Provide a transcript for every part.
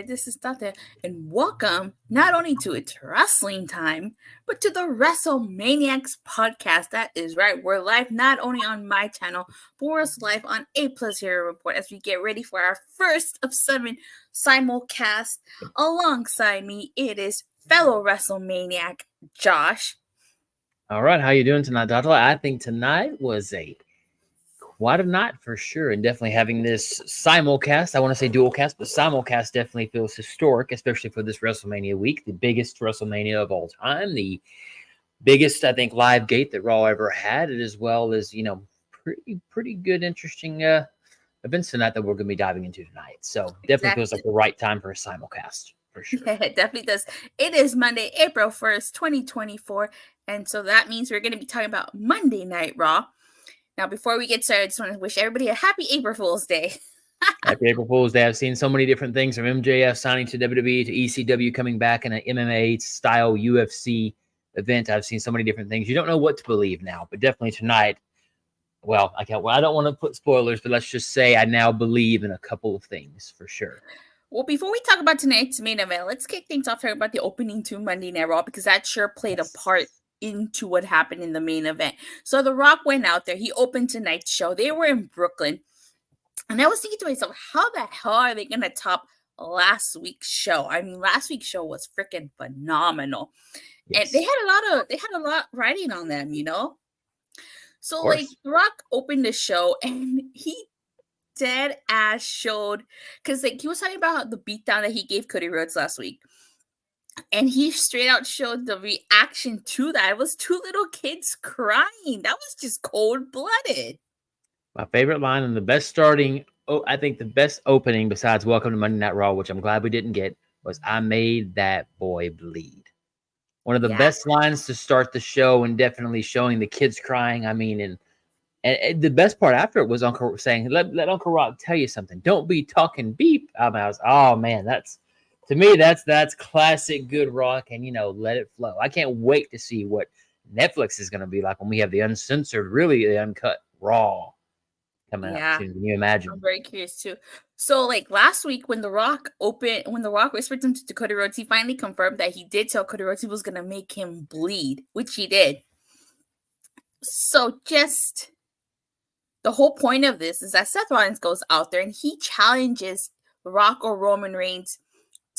This is Tata, and welcome not only to It's Wrestling Time, but to the WrestleManiacs podcast. That is right, we're live not only on my channel, but we're live on A Plus Hero Report as we get ready for our first of 7 simulcast. Alongside me, it is fellow WrestleManiac Josh. All right, how you doing tonight, Tata? I think tonight was quite a night for sure, and definitely having this simulcast, I want to say dual cast, but simulcast definitely feels historic, especially for this WrestleMania week, the biggest WrestleMania of all time, the biggest, I think, live gate that Raw ever had, as well as, pretty good, interesting events tonight that we're going to be diving into tonight. So definitely feels like the right time for a simulcast, for sure. Yeah, it definitely does. It is Monday, April 1st, 2024, and so that means we're going to be talking about Monday Night Raw. Now, before we get started, I just want to wish everybody a happy April Fool's Day. Happy April Fool's Day. I've seen so many different things from MJF signing to WWE to ECW coming back in an MMA-style UFC event. I've seen so many different things. You don't know what to believe now, but definitely tonight, I don't want to put spoilers, but let's just say I now believe in a couple of things for sure. Well, before we talk about tonight's main event, let's kick things off talking about the opening to Monday Night Raw, because that sure played a part into what happened in the main event. So The Rock went out there. He opened tonight's show. They were in Brooklyn. And I was thinking to myself, how the hell are they going to top last week's show? I mean, last week's show was freaking phenomenal. Yes. And they had a lot riding on them, So The Rock opened the show and he dead ass showed, because he was talking about the beatdown that he gave Cody Rhodes last week. And he straight out showed the reaction to that. It was 2 little kids crying. That was just cold-blooded. My favorite line and the best I think the best opening besides Welcome to Monday Night Raw, which I'm glad we didn't get, was I made that boy bleed. One of the best lines to start the show, and definitely showing the kids crying. I mean, and the best part after it was Uncle saying, let Uncle Rock tell you something. Don't be talking beep. I was, oh man, to me, that's classic good Rock, and, let it flow. I can't wait to see what Netflix is going to be like when we have the uncensored, really the uncut Raw coming out soon. Can you imagine? I'm very curious too. So, last week when The Rock whispered him to Cody Rhodes, he finally confirmed that he did tell Cody Rhodes he was going to make him bleed, which he did. So, just the whole point of this is that Seth Rollins goes out there and he challenges The Rock or Roman Reigns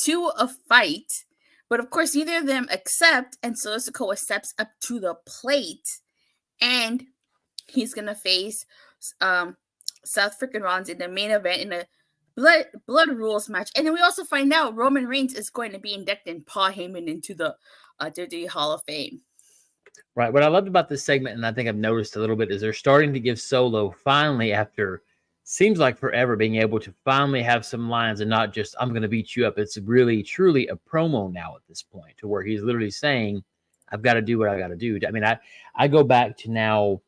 to a fight, but of course neither of them accept, and so Sikoa steps up to the plate and he's gonna face Seth freaking Rollins in the main event in a blood rules match. And then we also find out Roman Reigns is going to be inducting Paul Heyman into the WWE Hall of Fame. Right. What I loved about this segment, and I think I've noticed a little bit, is they're starting to give Solo finally, after seems like forever, being able to finally have some lines and not just, I'm going to beat you up. It's really, truly a promo now at this point, to where he's literally saying, I've got to do what I got to do. I mean, I go back to now,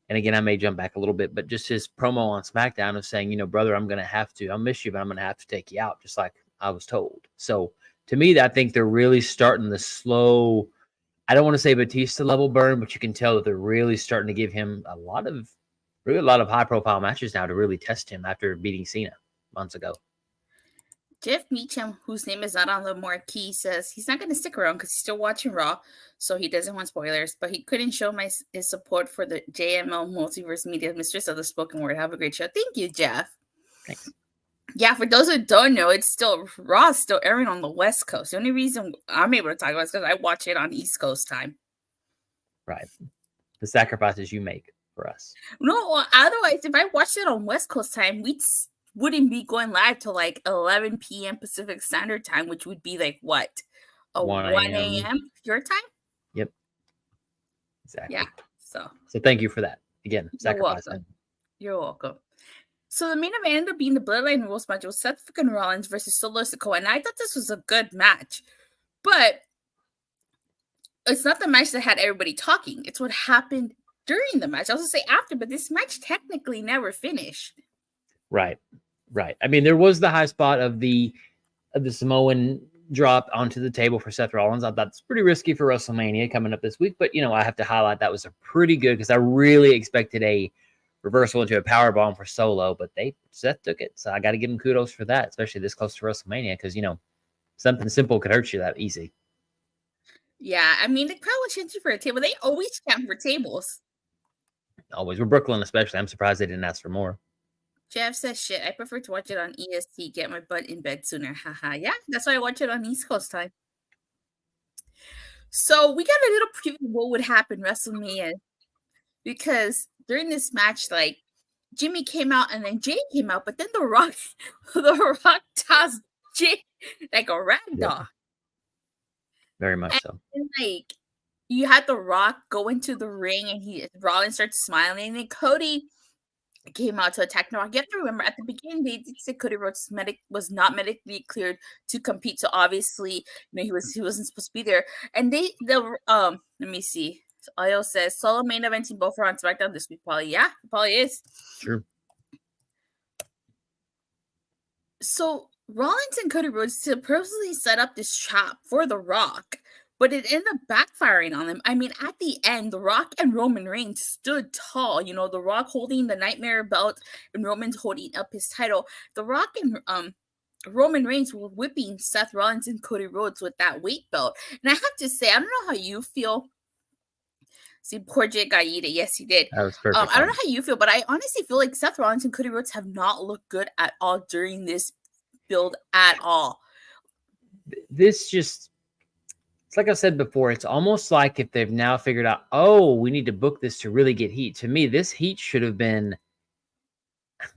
and again, I may jump back a little bit, but just his promo on SmackDown of saying, brother, I'll miss you, but I'm going to have to take you out, just like I was told. So to me, I think they're really starting the slow, I don't want to say Batista level burn, but you can tell that they're really starting to give him a lot of high-profile matches now to really test him after beating Cena months ago. Jeff Meacham, whose name is not on the marquee, says he's not going to stick around because he's still watching Raw, so he doesn't want spoilers, but he couldn't show his support for the JML Multiverse Media Mistress of the Spoken Word. Have a great show. Thank you, Jeff. Thanks. Yeah, for those who don't know, Raw is still airing on the West Coast. The only reason I'm able to talk about it is because I watch it on East Coast time. Right. The sacrifices you make for us. No, otherwise, if I watched it on West Coast time, we wouldn't be going live till 11 p.m. Pacific Standard Time, which would be 1 a.m. your time? Yep. Exactly. Yeah. So thank you for that. Again, sacrifice. You're welcome. So the main event ended up being the Bloodline Rules match. It was Seth freaking Rollins versus Solo Sikoa, and I thought this was a good match. But it's not the match that had everybody talking. It's what happened during the match. I was going to say after, but this match technically never finished. Right. I mean, there was the high spot of the Samoan drop onto the table for Seth Rollins. I thought it's pretty risky for WrestleMania coming up this week, but I have to highlight that was a pretty good, because I really expected a reversal into a power bomb for Solo, but Seth took it. So I got to give him kudos for that, especially this close to WrestleMania, because something simple could hurt you that easy. Yeah, I mean, the crowd was chanting for a table. They always chant for tables. Always. With Brooklyn especially. I'm surprised they didn't ask for more. Jeff says, shit, I prefer to watch it on EST, get my butt in bed sooner. Haha. Yeah, that's why I watch it on East Coast time. So we got a little preview of what would happen WrestleMania, because during this match, like, Jimmy came out and then Jay came out, but then The Rock tossed Jay like a rag doll. Very much so. And like, you had The Rock go into the ring and Rollins starts smiling, and then Cody came out to attack The Rock. You have to remember, at the beginning, they did say Cody Rhodes was not medically cleared to compete, so obviously, he wasn't supposed to be there. And let me see. So Io says solo main eventing both are on SmackDown this week. Probably, yeah, it probably is. Sure. So Rollins and Cody Rhodes supposedly set up this trap for The Rock, but it ended up backfiring on them. I mean, at the end, The Rock and Roman Reigns stood tall. The Rock holding the Nightmare belt and Roman's holding up his title. The Rock and Roman Reigns were whipping Seth Rollins and Cody Rhodes with that weight belt. And I have to say, I don't know how you feel. See, poor Jay got eaten. Yes, he did. That was perfect. I don't know how you feel, but I honestly feel like Seth Rollins and Cody Rhodes have not looked good at all during this build at all. This just, it's like I said before, it's almost like if they've now figured out, oh, we need to book this to really get heat. To me, this heat should have been, I'm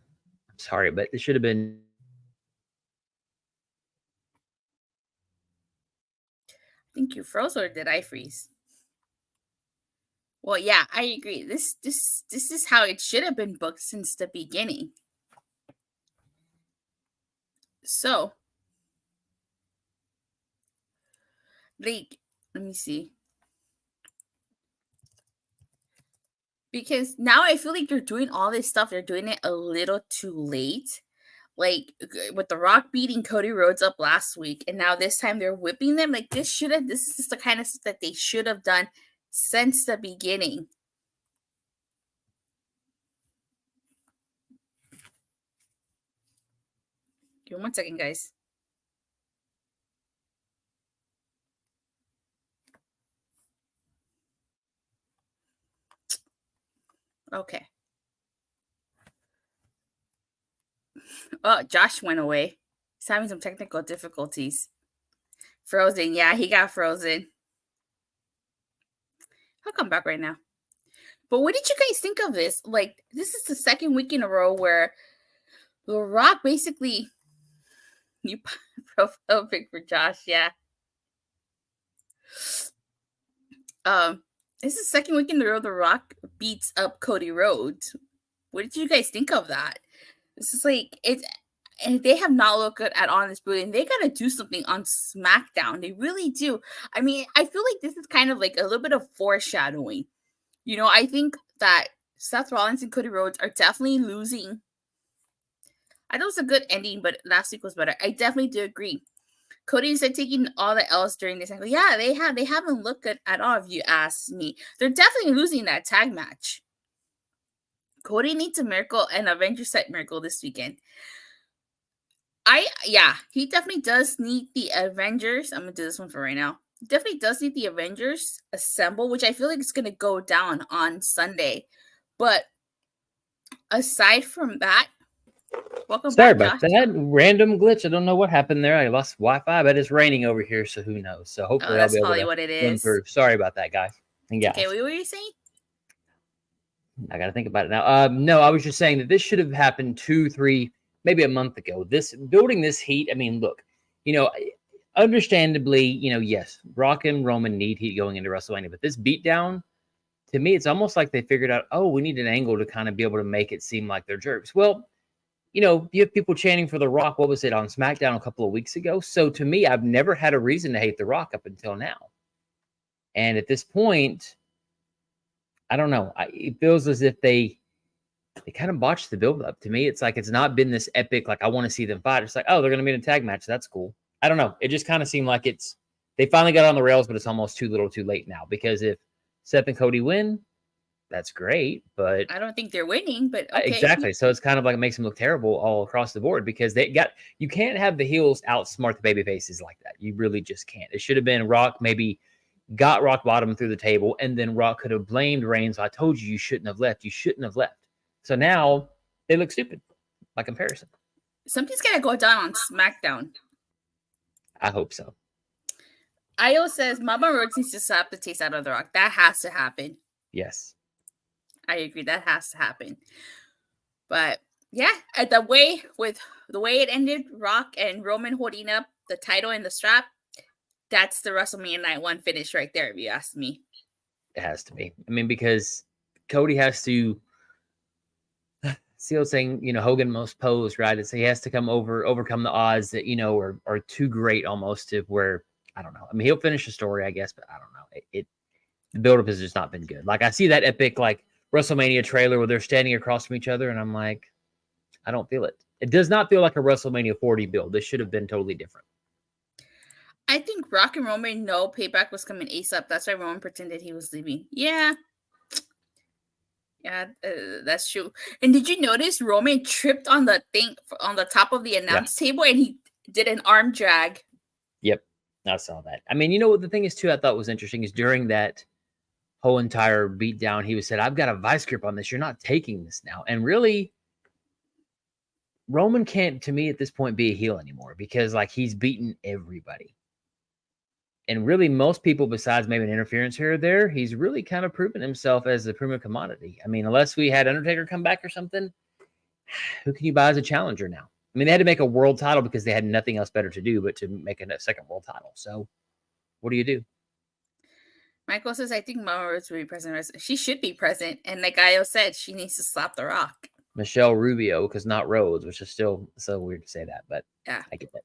sorry, but it should have been. I think you froze, or did I freeze? Well, yeah, I agree. This is how it should have been booked since the beginning. So, like, let me see. Because now I feel like they're doing all this stuff. They're doing it a little too late. Like, with The Rock beating Cody Rhodes up last week, and now this time they're whipping them. Like, this is the kind of stuff that they should have done since the beginning. Give me 1 second, guys. Okay. Oh, Josh went away. He's having some technical difficulties. Frozen. Yeah, he got frozen. I'll come back right now. But what did you guys think of this? Like, this is the second week in a row where The Rock basically... You profile pic for Josh, yeah. This is the second week in a row The Rock beats up Cody Rhodes. What did you guys think of that? This is like, and they have not looked good at all in this building. They got to do something on SmackDown. They really do. I mean, I feel like this is kind of like a little bit of foreshadowing. I think that Seth Rollins and Cody Rhodes are definitely losing. I know it's a good ending, but last week was better. I definitely do agree. Cody said taking all the L's during this angle. Yeah, they have. They haven't looked good at all, if you ask me. They're definitely losing that tag match. Cody needs a miracle, and Avengers set miracle this weekend. He definitely does need the Avengers. I'm gonna do this one for right now. He definitely does need the Avengers assemble, which I feel like is gonna go down on Sunday. But aside from that, welcome Sorry back, about Josh. that random glitch. I don't know what happened there. I lost Wi-Fi, but it's raining over here, so who knows? So hopefully I'll that's be able probably to what it run is. through. Sorry about that, guys. And Okay, what were you saying? I got to think about it now. No, I was just saying that this should have happened 2, 3, maybe a month ago. Building this heat. I mean, look, understandably, yes, Rock and Roman need heat going into WrestleMania, but this beatdown, to me, it's almost like they figured out, oh, we need an angle to kind of be able to make it seem like they're jerks. Well, you have people chanting for The Rock. What was it on SmackDown a couple of weeks ago? So to me, I've never had a reason to hate The Rock up until now. And at this point, I don't know. It feels as if they kind of botched the build up. To me, it's like it's not been this epic. Like I want to see them fight. It's like, oh, they're going to be in a tag match. That's cool. I don't know. It just kind of seemed like they finally got on the rails, but it's almost too little, too late now. Because if Seth and Cody win, that's great. But I don't think they're winning. But okay. Exactly. So it's kind of like it makes them look terrible all across the board because you can't have the heels outsmart the baby faces like that. You really just can't. It should have been Rock maybe got rock bottom through the table, and then Rock could have blamed Reigns. I told you shouldn't have left. You shouldn't have left. So now they look stupid by comparison. Something's gonna go down on SmackDown. I hope so. Io says Mama Rhodes needs to slap the taste out of The Rock. That has to happen. Yes. I agree. That has to happen. But yeah, the way it ended, Rock and Roman holding up the title and the strap, that's the WrestleMania Night 1 finish right there, if you ask me. It has to be. I mean, because Cody has to see what's saying, Hogan most posed, right? So he has to overcome the odds that, are too great almost to where, I don't know. I mean, he'll finish the story, I guess, but I don't know. The buildup has just not been good. Like I see that epic, like WrestleMania trailer where they're standing across from each other, and I'm like, I don't feel it. It does not feel like a WrestleMania 40 build. This should have been totally different. I think Rock and Roman know Payback was coming ASAP. That's why Roman pretended he was leaving. Yeah, that's true. And did you notice Roman tripped on the thing on the top of the announce table, and he did an arm drag? Yep, I saw that. I mean, what the thing is too, I thought was interesting is during that whole entire beatdown, he said, "I've got a vice grip on this. You're not taking this now." And really, Roman can't, to me, at this point, be a heel anymore because like he's beaten everybody. And really, most people, besides maybe an interference here or there, he's really kind of proven himself as a proven commodity. I mean, unless we had Undertaker come back or something, who can you buy as a challenger now? I mean, they had to make a world title because they had nothing else better to do but to make a second world title. So, what do you do? Michael says, I think Mama Rhodes will be present. She should be present. And like Io said, she needs to slap The Rock. Michelle Rubio, because not Rhodes, which is still so weird to say that, but yeah, I get that.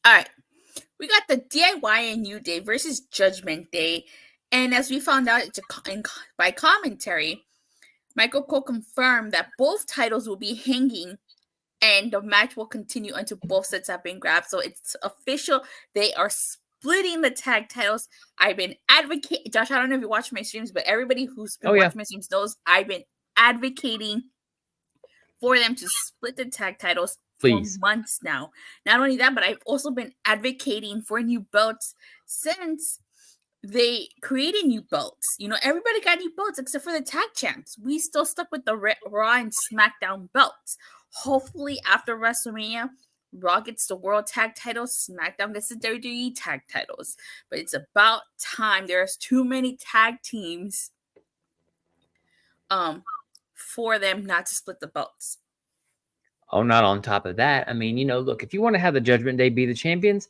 All right. We got the DIY and New Day versus Judgment Day. And as we found out by commentary, Michael Cole confirmed that both titles will be hanging and the match will continue until both sets have been grabbed. So it's official. They are splitting the tag titles. I've been advocating. Josh, I don't know if you watch my streams, but everybody who's been watching my streams knows I've been advocating for them to split the tag titles for months now. Not only that, but I've also been advocating for new belts since they created new belts. Everybody got new belts except for the tag champs. We still stuck with the Raw and SmackDown belts. Hopefully, after WrestleMania, Raw gets the World Tag Titles, SmackDown gets the WWE Tag Titles. But it's about time. There's too many tag teams for them not to split the belts. Oh, not on top of that. I mean, look, if you want to have the Judgment Day be the champions,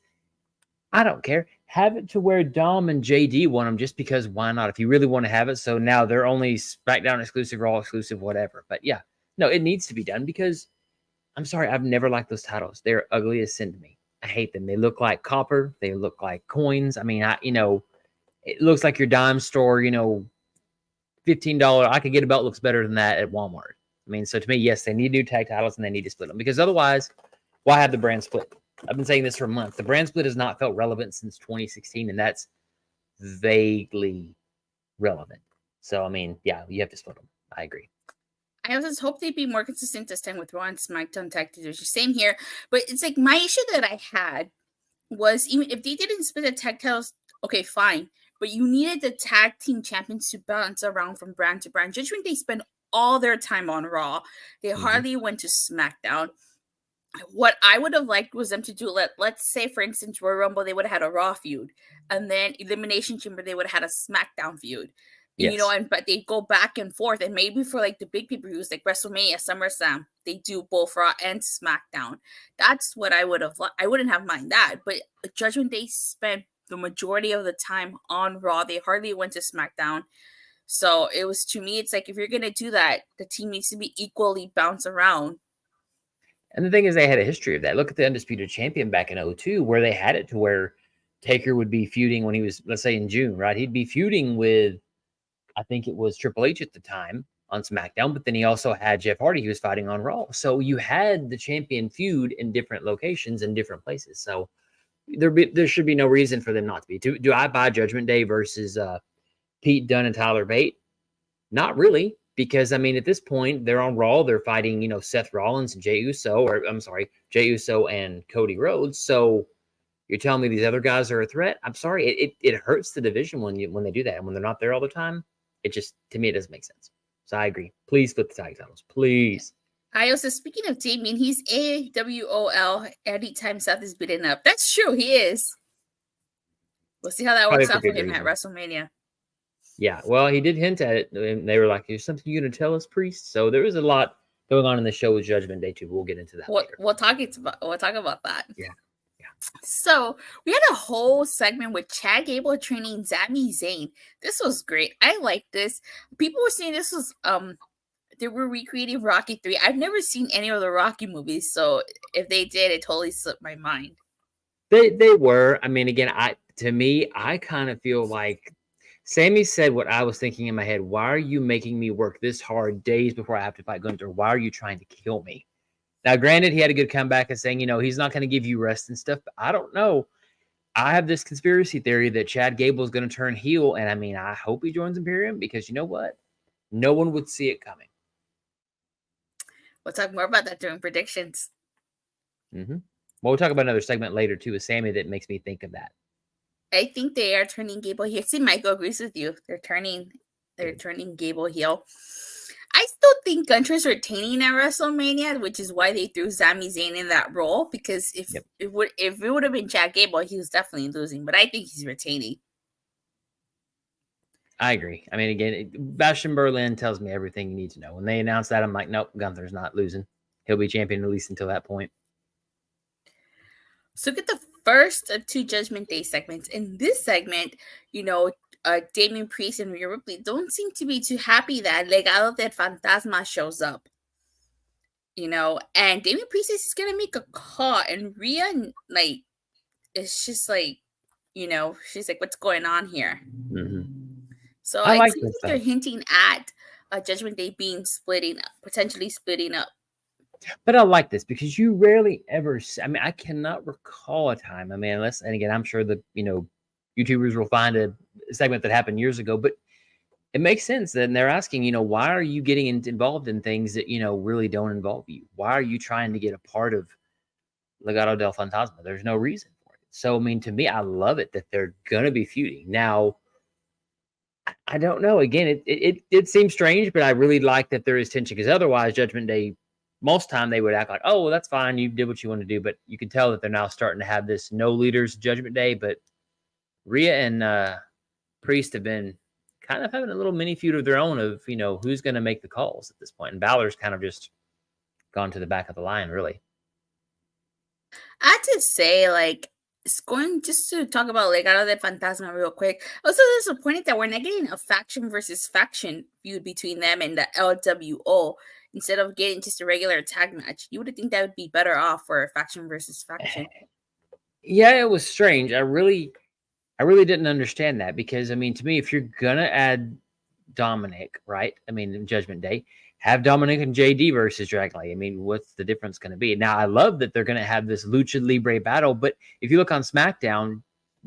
I don't care. Have it to where Dom and JD won them just because why not? If you really want to have it. So now they're only SmackDown exclusive, Raw exclusive, whatever. But yeah, no, it needs to be done because I'm sorry, I've never liked those titles. They're ugly as sin to me. I hate them. They look like copper. They look like coins. I mean, it looks like your dime store, $15. I could get a belt looks better than that at Walmart. I mean, so to me, yes, they need new tag titles and they need to split them because otherwise, why have the brand split? I've been saying this for months. The brand split has not felt relevant since 2016, and that's vaguely relevant. So, I mean, yeah, you have to split them. I agree. I also hope they'd be more consistent this time with Raw and SmackDown tag teams. Same here, but it's like my issue that I had was even if they didn't split the tag titles, okay, fine. But you needed the tag team champions to bounce around from brand to brand. Judgment Day spend all their time on Raw. They hardly went to SmackDown. What I would have liked was them to do, let's say, for instance, Royal Rumble, they would have had a Raw feud. And then Elimination Chamber, they would have had a SmackDown feud. Yes. But they go back and forth. And maybe for like the big pay-per-views like WrestleMania, SummerSlam, they do both Raw and SmackDown. That's what I would have I wouldn't have mind that. But Judgment Day spent the majority of the time on Raw. They hardly went to SmackDown. So it was, to me, it's like, if you're going to do that, the team needs to be equally bounced around. And the thing is, they had a history of that. Look at the Undisputed Champion back in 2002, where they had it to where Taker would be feuding when he was, let's say in June, right? He'd be feuding with, I think it was Triple H at the time on SmackDown, but then he also had Jeff Hardy he was fighting on Raw. So you had the champion feud in different locations and different places. So there should be no reason for them not to be. Do I buy Judgment Day versus Pete Dunne and Tyler Bate? Not really, because I mean at this point they're on Raw. They're fighting, Seth Rollins and Jey Uso, or I'm sorry, Jey Uso and Cody Rhodes. So you're telling me these other guys are a threat? I'm sorry, it hurts the division when they do that, and when they're not there all the time. It just, to me, it doesn't make sense. So I agree. Please flip the tag titles, please. I also, speaking of Damien, he's AWOL anytime Seth is beaten up. That's true, he is. We'll see how that works out for him at WrestleMania. Yeah, well, he did hint at it, and they were like, "Is something you're going to tell us, Priest?" So there was a lot going on in the show with Judgment Day too. We'll get into that later. We'll talk about that. Yeah. So we had a whole segment with Chad Gable training Sami Zayn. This was great. I like this. People were saying this was they were recreating Rocky 3. I've never seen any of the Rocky movies, so if they did, it totally slipped my mind. They were. I mean, again, I kind of feel like Sami said what I was thinking in my head. Why are you making me work this hard days before I have to fight Gunther? Why are you trying to kill me? Now, granted, he had a good comeback and saying, he's not going to give you rest and stuff, but I don't know. I have this conspiracy theory that Chad Gable is going to turn heel, and I mean, I hope he joins Imperium because you know what? No one would see it coming. We'll talk more about that during predictions. Well, we'll talk about another segment later, too, with Sami that makes me think of that. I think they are turning Gable heel. See, Michael agrees with you. They're turning Gable heel. I still think Gunther's retaining at WrestleMania, which is why they threw Sami Zayn in that role. Because if it would have been Chad Gable, he was definitely losing. But I think he's retaining. I agree. I mean, again, Bastion Berlin tells me everything you need to know. When they announced that, I'm like, nope, Gunther's not losing. He'll be champion at least until that point. So get the first of 2 Judgment Day segments. In this segment, Damian Priest and Rhea Ripley don't seem to be too happy that Legado del Fantasma shows up. And Damian Priest is going to make a call, and Rhea, it's just she's like, what's going on here? So I think they're hinting at Judgment Day being potentially splitting up. But I like this because you rarely ever, I cannot recall a time. And again, I'm sure that, YouTubers will find a segment that happened years ago, but it makes sense that they're asking, why are you getting involved in things that, really don't involve you? Why are you trying to get a part of Legado del Fantasma? There's no reason for it. So, to me, I love it that they're going to be feuding. Now, I don't know. Again, it seems strange, but I really like that there is tension because otherwise Judgment Day, most time they would act like, oh, well, that's fine. You did what you want to do. But you can tell that they're now starting to have this no leaders Judgment Day. But Rhea and Priest have been kind of having a little mini feud of their own of, who's going to make the calls at this point. And Balor's kind of just gone to the back of the line, really. I have to say, just to talk about Legado del Fantasma real quick. Also, disappointed that we're not getting a faction versus faction feud between them and the LWO instead of getting just a regular tag match. You would think that would be better off for a faction versus faction. Yeah, it was strange. I really didn't understand that because, to me, if you're going to add Dominic, right? In Judgment Day, have Dominic and JD versus Dragon Lee. What's the difference going to be? Now, I love that they're going to have this Lucha Libre battle, but if you look on SmackDown,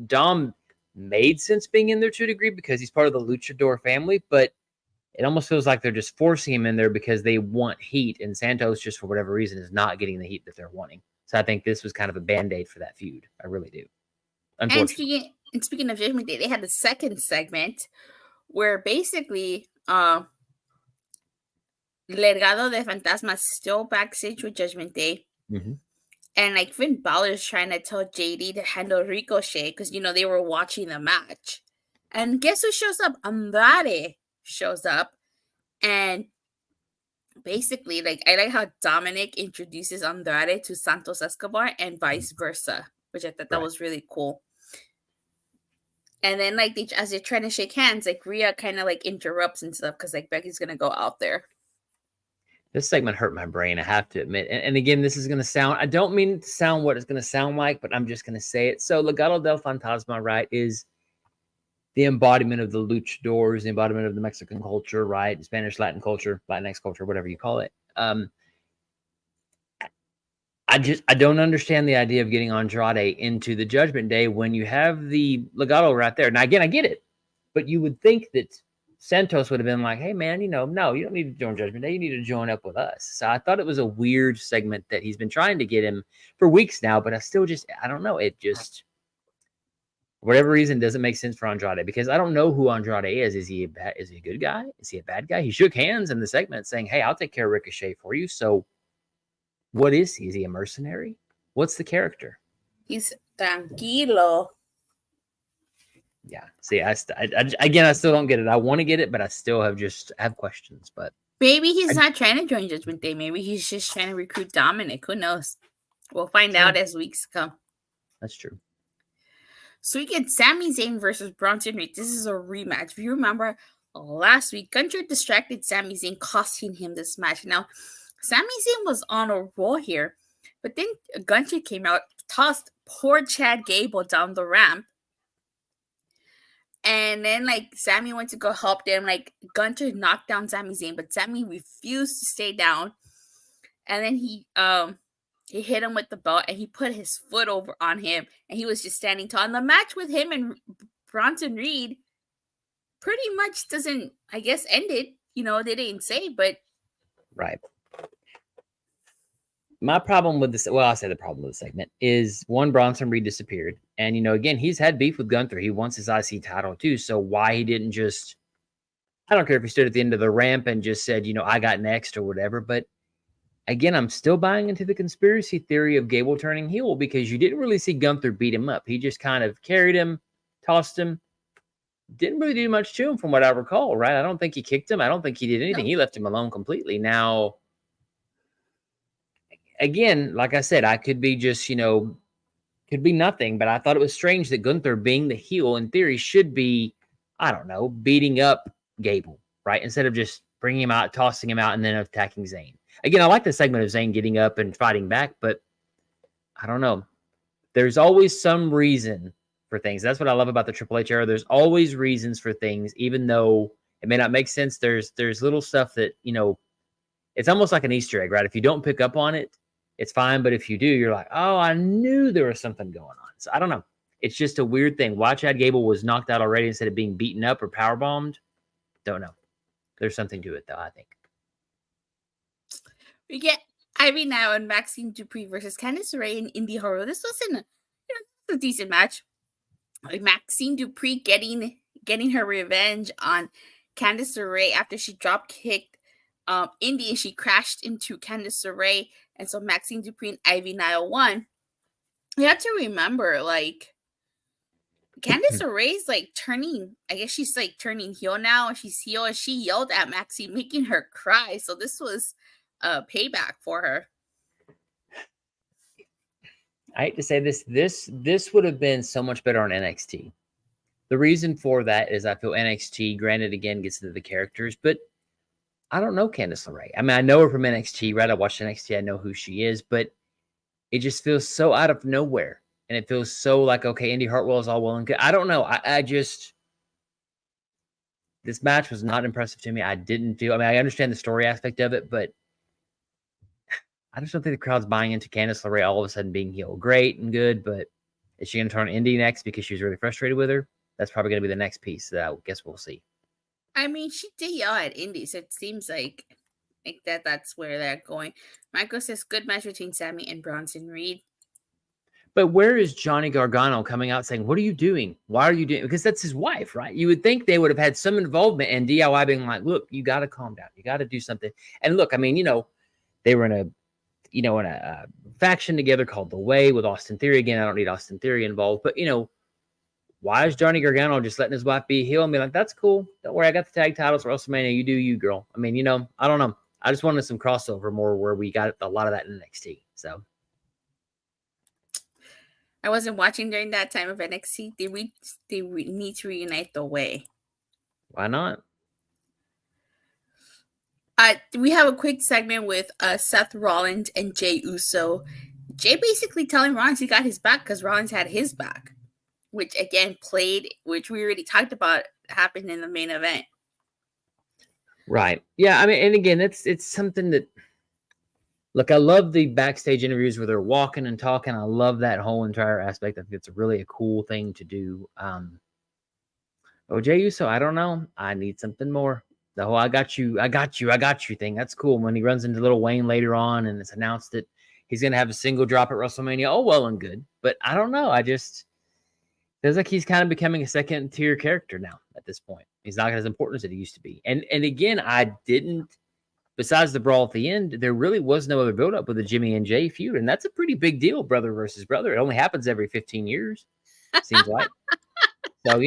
Dom made sense being in there to a degree because he's part of the Luchador family, but it almost feels like they're just forcing him in there because they want heat, and Santos, just for whatever reason, is not getting the heat that they're wanting. So I think this was kind of a Band-Aid for that feud. I really do. Unfortunately. And speaking of Judgment Day, they had the second segment where basically Legado del Fantasma is still backstage with Judgment Day. And Finn Balor is trying to tell JD to handle Ricochet because, they were watching the match. And guess who shows up? Andrade shows up. And basically, I like how Dominic introduces Andrade to Santos Escobar and vice versa, which I thought that was really cool. And then, as they're trying to shake hands, Rhea kind of interrupts and stuff because Becky's gonna go out there. This segment hurt my brain, I have to admit. And again, this is going to sound, I don't mean it to sound what it's going to sound like, but I'm just going to say it. So Legado del Fantasma, right, is the embodiment of the luchadors, the embodiment of the Mexican culture, right? Spanish, Latin culture, Latinx culture, whatever you call it. I don't understand the idea of getting Andrade into the Judgment Day when you have the Legado right there. Now, again, I get it, but you would think that Santos would have been like, hey, man, no, you don't need to join Judgment Day. You need to join up with us. So I thought it was a weird segment that he's been trying to get him for weeks now, but I don't know. It just, for whatever reason, doesn't make sense for Andrade because I don't know who Andrade is. Is he a good guy? Is he a bad guy? He shook hands in the segment saying, hey, I'll take care of Ricochet for you. So what is he? Is he a mercenary? What's the character? He's tranquilo. Yeah. See, again, I still don't get it. I want to get it, but I still have questions. But maybe he's not trying to join Judgment Day. Maybe he's just trying to recruit Dominic. Who knows? We'll find out as weeks come. That's true. So we get Sami Zayn versus Bronson Reed. This is a rematch. If you remember last week, Gunther distracted Sami Zayn, costing him this match. Now, Sami Zayn was on a roll here, but then Gunther came out, tossed poor Chad Gable down the ramp. And then, Sami went to go help them. Gunther knocked down Sami Zayn, but Sami refused to stay down. And then he hit him with the belt, and he put his foot over on him, and he was just standing tall. And the match with him and Bronson Reed pretty much doesn't, I guess, ended. They didn't say, but... Right. My problem with this, well, I'll say the problem with the segment is one, Bronson Reed disappeared. And, again, he's had beef with Gunther. He wants his IC title too. So why he didn't just, I don't care if he stood at the end of the ramp and just said, I got next or whatever. But again, I'm still buying into the conspiracy theory of Gable turning heel because you didn't really see Gunther beat him up. He just kind of carried him, tossed him, didn't really do much to him from what I recall, right? I don't think he kicked him. I don't think he did anything. No. He left him alone completely. Now, again, like I said, I could be just, could be nothing, but I thought it was strange that Gunther, being the heel, in theory, should be, I don't know, beating up Gable, right? Instead of just bringing him out, tossing him out, and then attacking Zayn. Again, I like the segment of Zayn getting up and fighting back, but I don't know. There's always some reason for things. That's what I love about the Triple H era. There's always reasons for things, even though it may not make sense. There's little stuff that, it's almost like an Easter egg, right? If you don't pick up on it, it's fine. But if you do, you're like, oh, I knew there was something going on. So I don't know. It's just a weird thing. Why Chad Gable was knocked out already instead of being beaten up or powerbombed? Don't know. There's something to it, though, I think. We get Ivy Nile and Maxxine Dupri versus Candice LeRae and Indi Hartwell. This was a decent match. Maxxine Dupri getting her revenge on Candice LeRae after she drop kicked Indi, and she crashed into Candice LeRae, and so Maxxine Dupri and Ivy Nile won. You have to remember, Candice LeRae's turning, I guess she's turning heel now, and she's heel, and she yelled at Maxxine, making her cry. So this was a payback for her. I hate to say this. This would have been so much better on NXT. The reason for that is I feel NXT, granted, again, gets into the characters, but I don't know Candice LeRae. I mean, I know her from NXT, right? I watched NXT. I know who she is, but it just feels so out of nowhere. And it feels so like, okay, Indi Hartwell is all well and good. I don't know. I just, this match was not impressive to me. I understand the story aspect of it, but I just don't think the crowd's buying into Candice LeRae all of a sudden being heel. Great and good, but is she going to turn Indi next because she's really frustrated with her? That's probably going to be the next piece that I guess we'll see. I mean, she did yell at Indi, so it seems like that's where they're going. Michael says, good match between Sami and Bronson Reed. But where is Johnny Gargano coming out saying, what are you doing? Why are you doing? Because that's his wife, right? You would think they would have had some involvement in DIY being like, look, you got to calm down. You got to do something. And look, I mean, they were in a faction together called The Way with Austin Theory. Again, I don't need Austin Theory involved, but why is Johnny Gargano just letting his wife be heel and be like, that's cool. Don't worry. I got the tag titles for WrestleMania. You do you, girl. I mean, I don't know. I just wanted some crossover more where we got a lot of that in NXT. So I wasn't watching during that time of NXT. They need to reunite The Way. Why not? We have a quick segment with Seth Rollins and Jey Uso. Jey basically telling Rollins he got his back because Rollins had his back, which again which we already talked about, happened in the main event. Right. Yeah. I mean, and again, it's something that, look, I love the backstage interviews where they're walking and talking. I love that whole entire aspect. I think it's really a cool thing to do. Jey Uso, I don't know. I need something more. The whole I got you thing. That's cool. When he runs into Little Wayne later on and it's announced that he's going to have a single drop at WrestleMania. Oh, well and good. But I don't know. I just feels like he's kind of becoming a second tier character now at this point. He's not as important as he used to be. And again, besides the brawl at the end, there really was no other build-up with the Jimmy and Jay feud. And that's a pretty big deal, brother versus brother. It only happens every 15 years, seems like. So,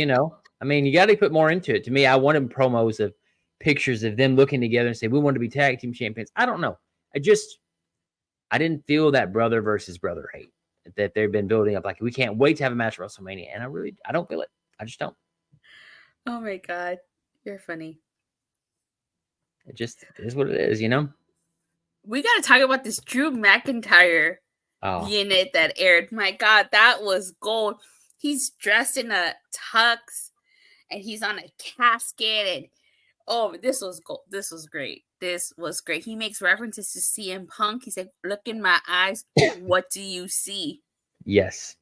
I mean, you got to put more into it. To me, I wanted promos of pictures of them looking together and say, we want to be tag team champions. I don't know. I didn't feel that brother versus brother hate that they've been building up. Like, we can't wait to have a match at WrestleMania. And I don't feel it. I just don't. Oh my God. You're funny. It just is what it is, We got to talk about this Drew McIntyre unit that aired. My God, that was gold. He's dressed in a tux and he's on a casket. And this was gold. This was great. This was great. He makes references to CM Punk. He said, look in my eyes. What do you see? Yes.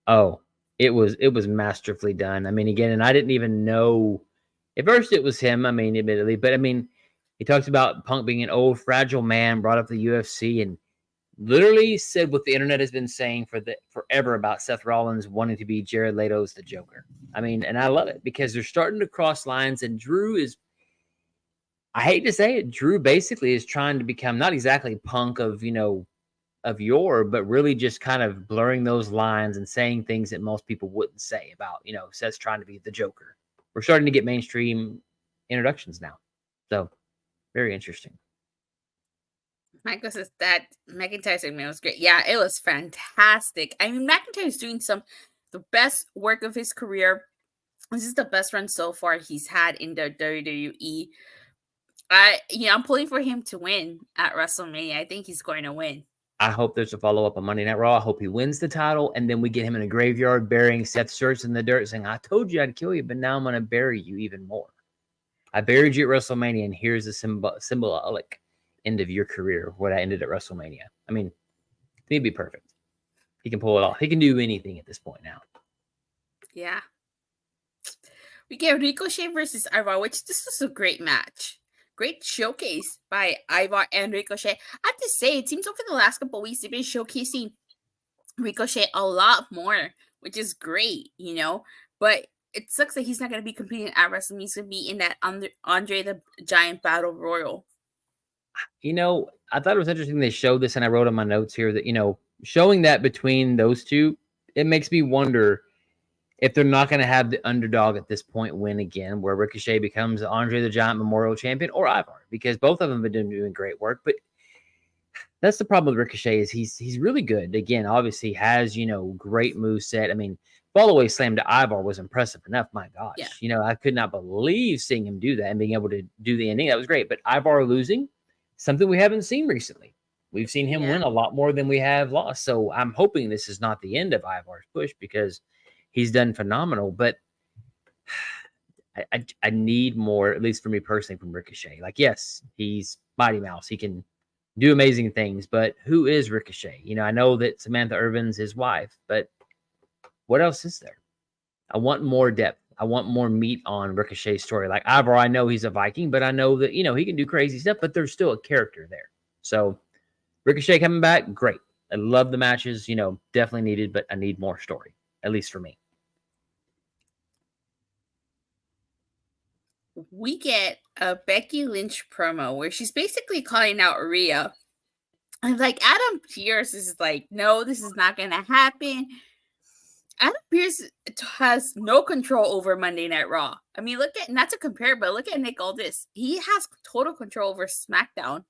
Oh, it was masterfully done. I mean, again, and I didn't even know at first it was him. I mean, admittedly, but I mean, he talks about Punk being an old, fragile man, brought up the UFC, and literally said what the internet has been saying forever about Seth Rollins wanting to be Jared Leto's the Joker. I mean, and I love it because they're starting to cross lines, and Drew is, I hate to say it, Drew basically is trying to become not exactly Punk of yore, but really just kind of blurring those lines and saying things that most people wouldn't say about, Seth's trying to be the Joker. We're starting to get mainstream introductions now. So, very interesting. Michael says that McIntyre segment was great. Yeah, it was fantastic. I mean, McIntyre is doing the best work of his career. This is the best run so far he's had in the WWE. I'm pulling for him to win at WrestleMania. I think he's going to win. I hope there's a follow-up on Monday Night Raw. I hope he wins the title, and then we get him in a graveyard burying Seth's shirts in the dirt saying, I told you I'd kill you, but now I'm going to bury you even more. I buried you at WrestleMania, and here's the symbolic end of your career, what I ended at WrestleMania. I mean, he'd be perfect. He can pull it off. He can do anything at this point now. Yeah. We get Ricochet versus Ivar, which this was a great match. Great showcase by Ivar and Ricochet. I have to say, it seems over the last couple of weeks, they've been showcasing Ricochet a lot more, which is great, But it sucks that he's not going to be competing at WrestleMania. He's going to be in that Andre the Giant Battle Royal. I thought it was interesting they showed this, and I wrote on my notes here that, showing that between those two, it makes me wonder if they're not going to have the underdog at this point win again, where Ricochet becomes Andre the Giant Memorial Champion or Ivar, because both of them have been doing great work. But that's the problem with Ricochet is he's really good. Again, obviously has, great moveset. I mean, Fallaway slam to Ivar was impressive enough. My gosh. Yeah. I could not believe seeing him do that and being able to do the ending. That was great. But Ivar losing, something we haven't seen recently. We've seen him win a lot more than we have lost. So I'm hoping this is not the end of Ivar's push because he's done phenomenal, but I need more, at least for me personally, from Ricochet. Like, yes, he's Mighty Mouse. He can do amazing things, but who is Ricochet? I know that Samantha Irvin's his wife, but what else is there? I want more depth. I want more meat on Ricochet's story. Like Ivar, I know he's a Viking, but I know that, he can do crazy stuff, but there's still a character there. So Ricochet coming back, great. I love the matches, definitely needed, but I need more story, at least for me. We get a Becky Lynch promo where she's basically calling out Rhea. And like Adam Pearce is like, no, this is not going to happen. Adam Pearce has no control over Monday Night Raw. I mean, not to compare, but look at Nick Aldis. He has total control over SmackDown.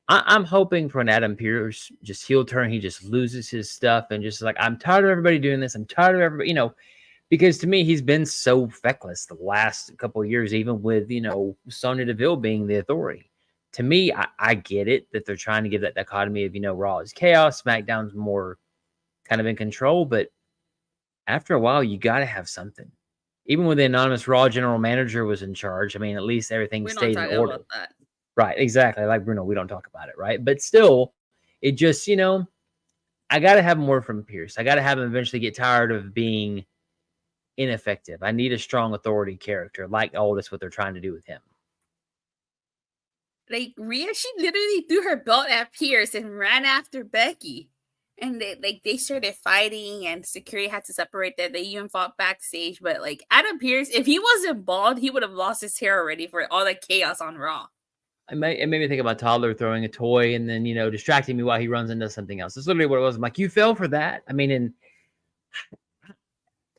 I'm hoping for an Adam Pearce just heel turn. He just loses his stuff and just like, I'm tired of everybody doing this. I'm tired of everybody, Because to me, he's been so feckless the last couple of years, even with, Sonya Deville being the authority. To me, I get it that they're trying to give that dichotomy of, Raw is chaos, SmackDown's more kind of in control, but after a while, you got to have something. Even when the anonymous Raw general manager was in charge, I mean, at least everything stayed in order. About that. Right, exactly. Like Bruno, we don't talk about it, right? But still, it just, I got to have more from Pierce. I got to have him eventually get tired of being ineffective. I need a strong authority character like Aldis, what they're trying to do with him. Like, Rhea, she literally threw her belt at Pierce and ran after Becky. And they started fighting, and security had to separate them. They even fought backstage. But Adam Pierce, if he wasn't bald, he would have lost his hair already for all the chaos on Raw. It made me think about Toddler throwing a toy and then distracting me while he runs into something else. That's literally what it was. I'm like, you fell for that. I mean, and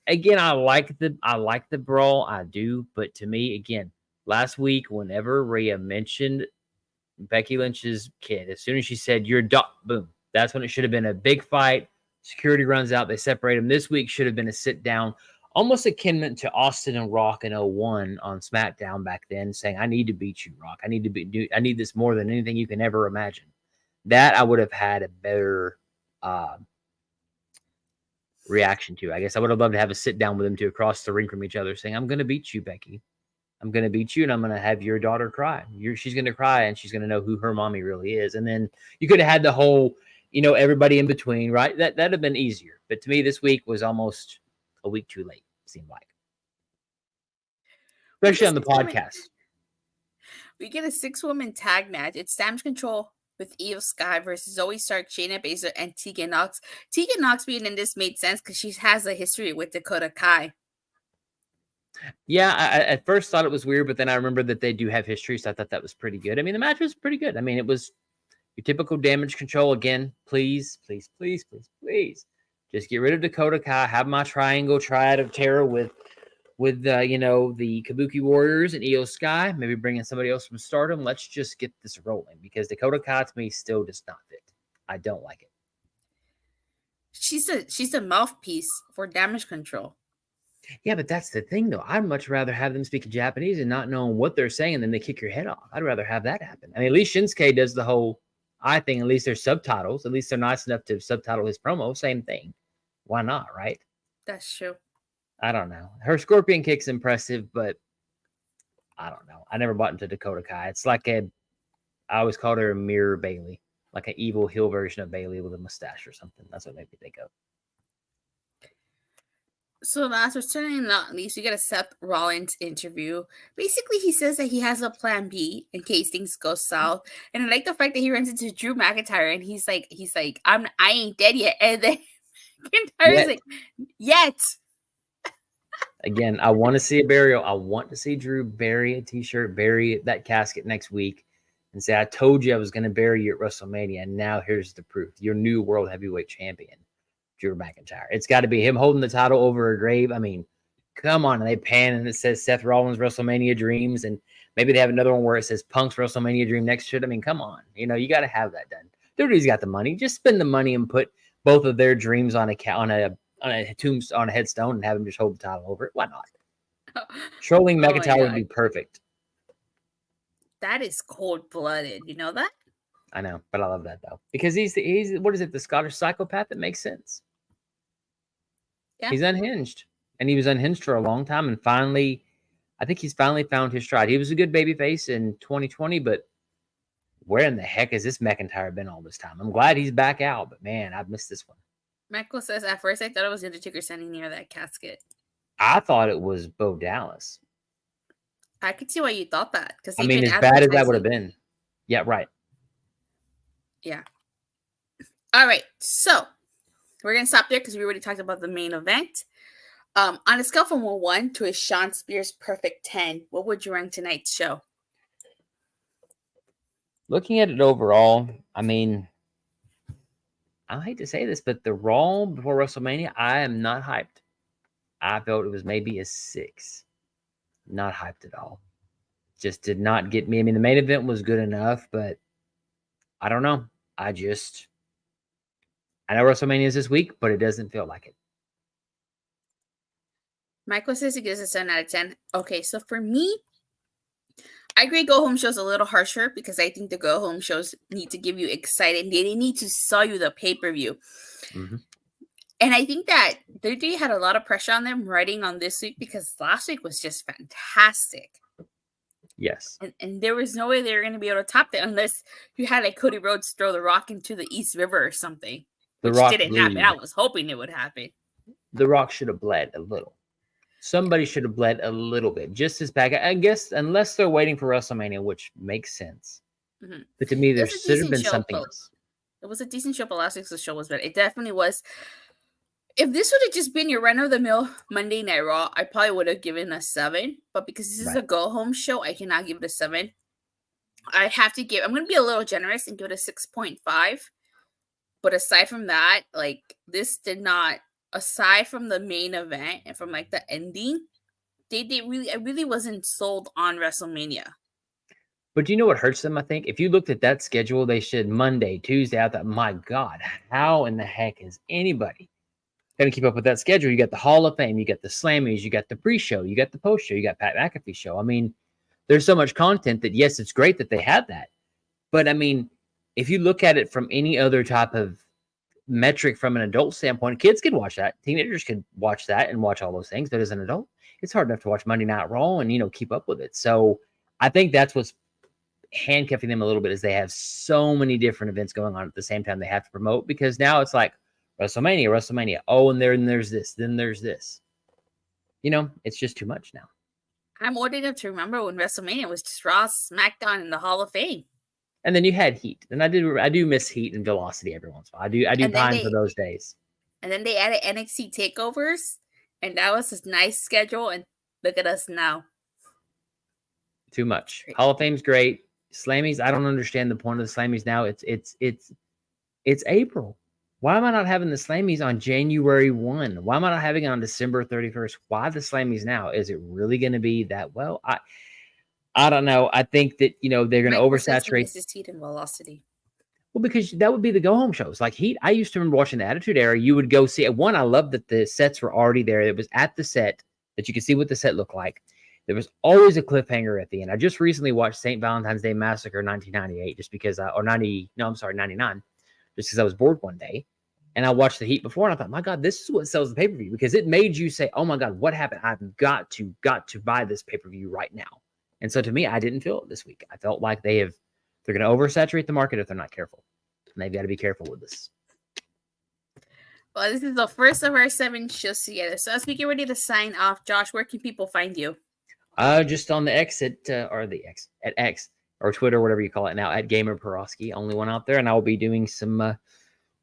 again, I like the brawl, I do. But to me, again, last week, whenever Rhea mentioned Becky Lynch's kid, as soon as she said "your dog," boom. That's when it should have been a big fight. Security runs out. They separate them. This week should have been a sit down, almost akin to Austin and Rock in 01 on SmackDown back then, saying, I need to beat you, Rock. I need this more than anything you can ever imagine. That I would have had a better reaction to. I guess I would have loved to have a sit down with them two across the ring from each other saying, I'm going to beat you, Becky. I'm going to beat you, and I'm going to have your daughter cry. She's going to cry, and she's going to know who her mommy really is. And then you could have had the whole, everybody in between, right? That'd have been easier. But to me, this week was almost a week too late, seemed like. Especially on the podcast. We get a 6-woman tag match. It's Damage Control with Io Sky versus Zoey Stark, Shayna Baszler, and Teagan Nox. Teagan Nox being in this made sense because she has a history with Dakota Kai. Yeah, I at first thought it was weird, but then I remembered that they do have history, so I thought that was pretty good. I mean, the match was pretty good. I mean, it was your typical Damage Control. Again, please, please, please, please, please. Just get rid of Dakota Kai. Have my triangle triad of terror with the Kabuki Warriors and Io Sky. Maybe bring in somebody else from Stardom. Let's just get this rolling because Dakota Kai to me still does not fit. I don't like it. She's a mouthpiece for Damage Control. Yeah, but that's the thing, though. I'd much rather have them speak Japanese and not knowing what they're saying, and then they kick your head off. I'd rather have that happen. I mean, at least Shinsuke does the whole I thing. At least there's subtitles. At least they're nice enough to subtitle his promo. Same thing. Why not, right? That's true. I don't know. Her scorpion kick's impressive, but I don't know. I never bought into Dakota Kai. It's like I always called her a mirror Bailey, like an evil heel version of Bailey with a mustache or something. That's what made me think of. So last but certainly not least, we get a Seth Rollins interview. Basically, he says that he has a plan B in case things go south. And I like the fact that he runs into Drew McIntyre and he's like, I ain't dead yet. And then McIntyre's like, yet. Again, I want to see a burial. I want to see Drew bury a t-shirt, bury that casket next week, and say, I told you I was going to bury you at WrestleMania, and now here's the proof. Your new World Heavyweight Champion. Drew McIntyre. It's got to be him holding the title over a grave. I mean, come on. And they pan and it says Seth Rollins WrestleMania Dreams. And maybe they have another one where it says Punk's WrestleMania Dream next to it. I mean, come on. You got to have that done. WWE's got the money. Just spend the money and put both of their dreams on a tombstone, on a headstone, and have them just hold the title over it. Why not? Trolling McIntyre would be perfect. That is cold-blooded. You know that? I know, but I love that though because he's what is it? The Scottish psychopath that makes sense. Yeah, he's unhinged, and he was unhinged for a long time, and finally, I think he's finally found his stride. He was a good babyface in 2020, but where in the heck has this McIntyre been all this time? I'm glad he's back out, but man, I've missed this one. Michael says, at first I thought it was Undertaker standing near that casket. I thought it was Bo Dallas. I could see why you thought that because I mean, as bad as that would have been. Yeah, right. Yeah. All right. So we're going to stop there because we already talked about the main event. On a scale from 1 to a Sean Spears perfect 10, what would you rank tonight's show? Looking at it overall, I mean, I hate to say this, but the Raw before WrestleMania, I am not hyped. I felt it was maybe a 6. Not hyped at all. Just did not get me. I mean, the main event was good enough, but I don't know. I know WrestleMania is this week, but it doesn't feel like it. Michael says he gives a 7 out of 10. Okay, so for me, I agree go home shows a little harsher because I think the go home shows need to give you excited. They need to sell you the pay-per-view. Mm-hmm. And I think that WWE had a lot of pressure on them writing on this week because last week was just fantastic. Yes. And there was no way they were going to be able to top that unless you had like Cody Rhodes throw The Rock into the East River or something. Which didn't happen. I was hoping it would happen. The Rock should have bled a little. Somebody should have bled a little bit. Just as bad. I guess unless they're waiting for WrestleMania, which makes sense. Mm-hmm. But to me, there should have been something else. It was a decent show, but last week's show was better. It definitely was. If this would have just been your run-of-the-mill Monday Night Raw, I probably would have given a 7. But because this is a go-home show, I cannot give it a 7. I have to give... I'm going to be a little generous and give it a 6.5. But aside from that, like, this did not... Aside from the main event and from, like, the ending, I really wasn't sold on WrestleMania. But do you know what hurts them, I think? If you looked at that schedule, they should Monday, Tuesday. I thought, my God, how in the heck is anybody going to keep up with that schedule? You got the Hall of Fame, you got the Slammies, you got the pre-show, you got the post-show, you got Pat McAfee show. I mean, there's so much content that, yes, it's great that they have that. But, I mean, if you look at it from any other type of metric from an adult standpoint, kids can watch that. Teenagers can watch that and watch all those things. But as an adult, it's hard enough to watch Monday Night Raw and, keep up with it. So I think that's what's handcuffing them a little bit is they have so many different events going on at the same time they have to promote, because now it's like WrestleMania. Oh, and there's this, then there's this. It's just too much now. I'm old enough to remember when WrestleMania was just Raw, SmackDown, and the Hall of Fame. And then you had Heat, and I do miss Heat and Velocity every once in a while. I do pine for those days. And then they added NXT takeovers, and that was a nice schedule. And look at us now. Too much. Hall of Fame's great. Slammies, I don't understand the point of the Slammies now. It's April. Why am I not having the Slammies on January 1? Why am I not having it on December 31st? Why the Slammies now? Is it really going to be that well? I don't know. I think that, they're going to oversaturate. Heat and Velocity. Well, because that would be the go-home shows. Like Heat, I used to remember watching the Attitude Era. You would go see it. One, I love that the sets were already there. It was at the set that you could see what the set looked like. There was always a cliffhanger at the end. I just recently watched St. Valentine's Day Massacre 1998 just because, 99, just because I was bored one day. And I watched the Heat before, and I thought, my God, this is what sells the pay-per-view, because it made you say, oh, my God, what happened? I've got to buy this pay-per-view right now. And so to me, I didn't feel it this week. I felt like they're going to oversaturate the market if they're not careful. And they've got to be careful with this. Well, this is the first of our 7 shows together. So as we get ready to sign off, Josh, where can people find you? Just on the X at X or Twitter, whatever you call it now, at Gamer Peroski, only one out there. And I will be doing some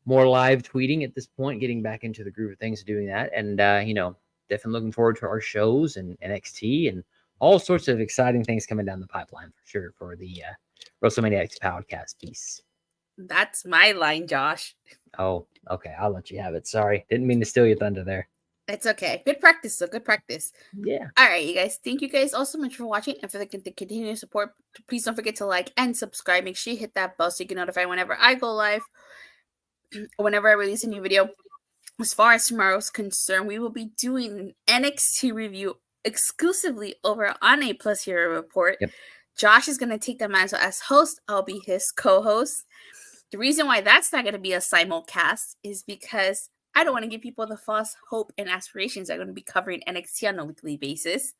more live tweeting at this point, getting back into the groove of things, doing that. And, definitely looking forward to our shows and NXT and all sorts of exciting things coming down the pipeline for sure for the WrestleMania X podcast piece. That's my line, Josh. Oh, okay. I'll let you have it. Sorry. Didn't mean to steal your thunder there. It's okay. Good practice, though. Good practice. Yeah. All right, you guys. Thank you guys all so much for watching and for the continued support. Please don't forget to like and subscribe. Make sure you hit that bell so you get notified whenever I go live or whenever I release a new video. As far as tomorrow's concerned, we will be doing an NXT review exclusively over on A Plus Hero Report. Yep. Josh is going to take the mantle as host. I'll be his co-host. The reason why that's not going to be a simulcast is because I don't want to give people the false hope and aspirations that are going to be covering NXT on a weekly basis.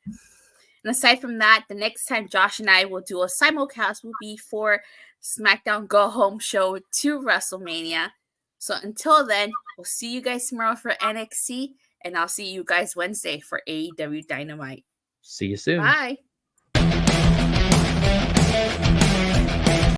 And aside from that, the next time Josh and I will do a simulcast will be for SmackDown Go Home Show to WrestleMania. So until then, we'll see you guys tomorrow for NXT, and I'll see you guys Wednesday for AEW Dynamite. See you soon. Bye.